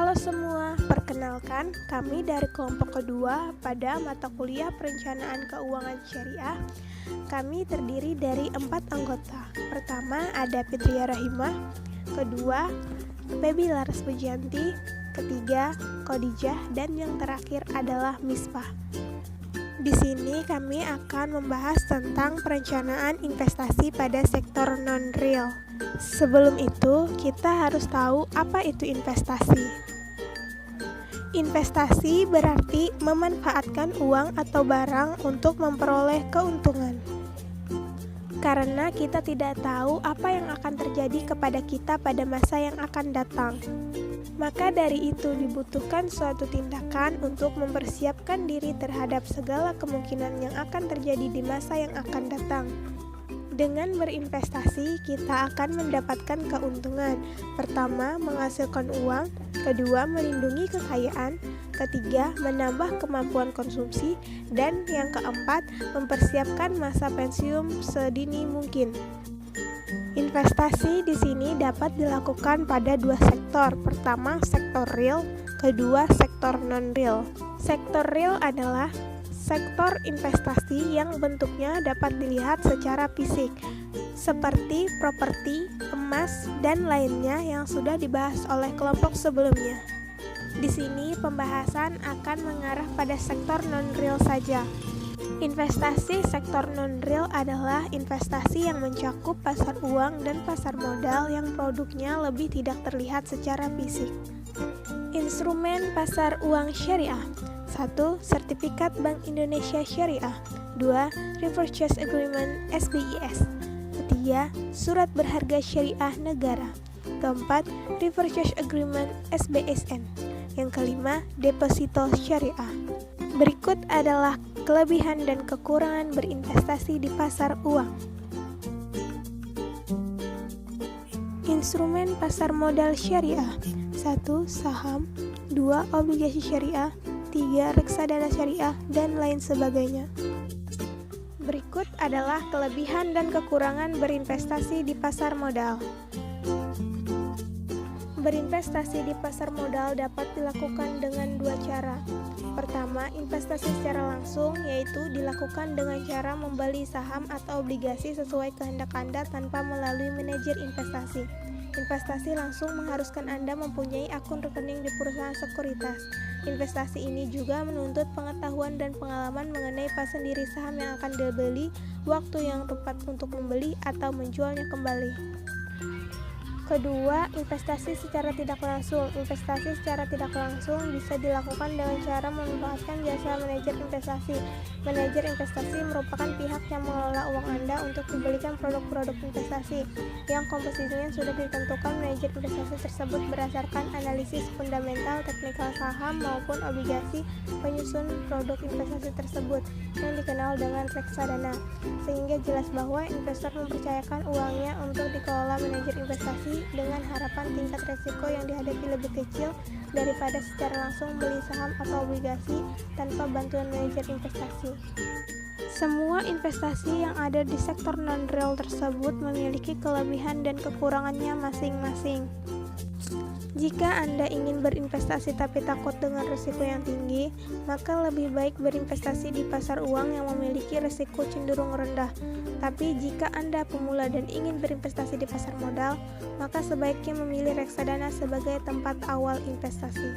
Halo semua, perkenalkan kami dari kelompok kedua pada mata kuliah Perencanaan Keuangan Syariah. Kami terdiri dari 4 anggota. Pertama ada Fitria Rahimah, kedua Baby Laras Pujianti, ketiga Khadijah, dan yang terakhir adalah Misbah. Di sini kami akan membahas tentang perencanaan investasi pada sektor non-real. Sebelum itu, kita harus tahu apa itu investasi. Investasi berarti memanfaatkan uang atau barang untuk memperoleh keuntungan. Karena kita tidak tahu apa yang akan terjadi kepada kita pada masa yang akan datang. Maka dari itu dibutuhkan suatu tindakan untuk mempersiapkan diri terhadap segala kemungkinan yang akan terjadi di masa yang akan datang. Dengan berinvestasi, kita akan mendapatkan keuntungan. Pertama, menghasilkan uang. Kedua, melindungi kekayaan. Ketiga, menambah kemampuan konsumsi. Dan yang keempat, mempersiapkan masa pensiun sedini mungkin. Investasi di sini dapat dilakukan pada 2 sektor. Pertama, sektor real. Kedua, sektor non-real. Sektor real adalah sektor investasi yang bentuknya dapat dilihat secara fisik, seperti properti, emas, dan lainnya yang sudah dibahas oleh kelompok sebelumnya. Di sini pembahasan akan mengarah pada sektor non-real saja. Investasi sektor non-real adalah investasi yang mencakup pasar uang dan pasar modal yang produknya lebih tidak terlihat secara fisik. Instrumen pasar uang syariah. 1. Sertifikat Bank Indonesia Syariah. 2. Repurchase Agreement SBIS. 3. Surat berharga syariah negara. Keempat, Repurchase Agreement SBSN. Yang kelima, deposito syariah. Berikut adalah kelebihan dan kekurangan berinvestasi di pasar uang. Instrumen pasar modal syariah. 1. Saham. 2. Obligasi syariah. 3. Reksadana syariah, dan lain sebagainya. Berikut adalah kelebihan dan kekurangan berinvestasi di pasar modal. Berinvestasi di pasar modal dapat dilakukan dengan 2 cara. Pertama, investasi secara langsung, yaitu dilakukan dengan cara membeli saham atau obligasi sesuai kehendak Anda tanpa melalui manajer investasi. Investasi langsung mengharuskan Anda mempunyai akun rekening di perusahaan sekuritas. Investasi ini juga menuntut pengetahuan dan pengalaman mengenai pasendiri saham yang akan dibeli, waktu yang tepat untuk membeli atau menjualnya kembali. Kedua, investasi secara tidak langsung. Investasi secara tidak langsung bisa dilakukan dengan cara memanfaatkan jasa manajer investasi. Manajer investasi merupakan pihak yang mengelola uang Anda untuk dibelikan produk-produk investasi yang komposisinya sudah ditentukan. Manajer investasi tersebut berdasarkan analisis fundamental, teknikal saham maupun obligasi penyusun produk investasi tersebut yang dikenal dengan reksadana, sehingga jelas bahwa investor mempercayakan uangnya untuk dikelola manajer investasi dengan harapan tingkat resiko yang dihadapi lebih kecil daripada secara langsung beli saham atau obligasi tanpa bantuan manajer investasi. Semua investasi yang ada di sektor non-real tersebut memiliki kelebihan dan kekurangannya masing-masing. Jika Anda ingin berinvestasi tapi takut dengan risiko yang tinggi, maka lebih baik berinvestasi di pasar uang yang memiliki risiko cenderung rendah. Tapi jika Anda pemula dan ingin berinvestasi di pasar modal, maka sebaiknya memilih reksadana sebagai tempat awal investasi.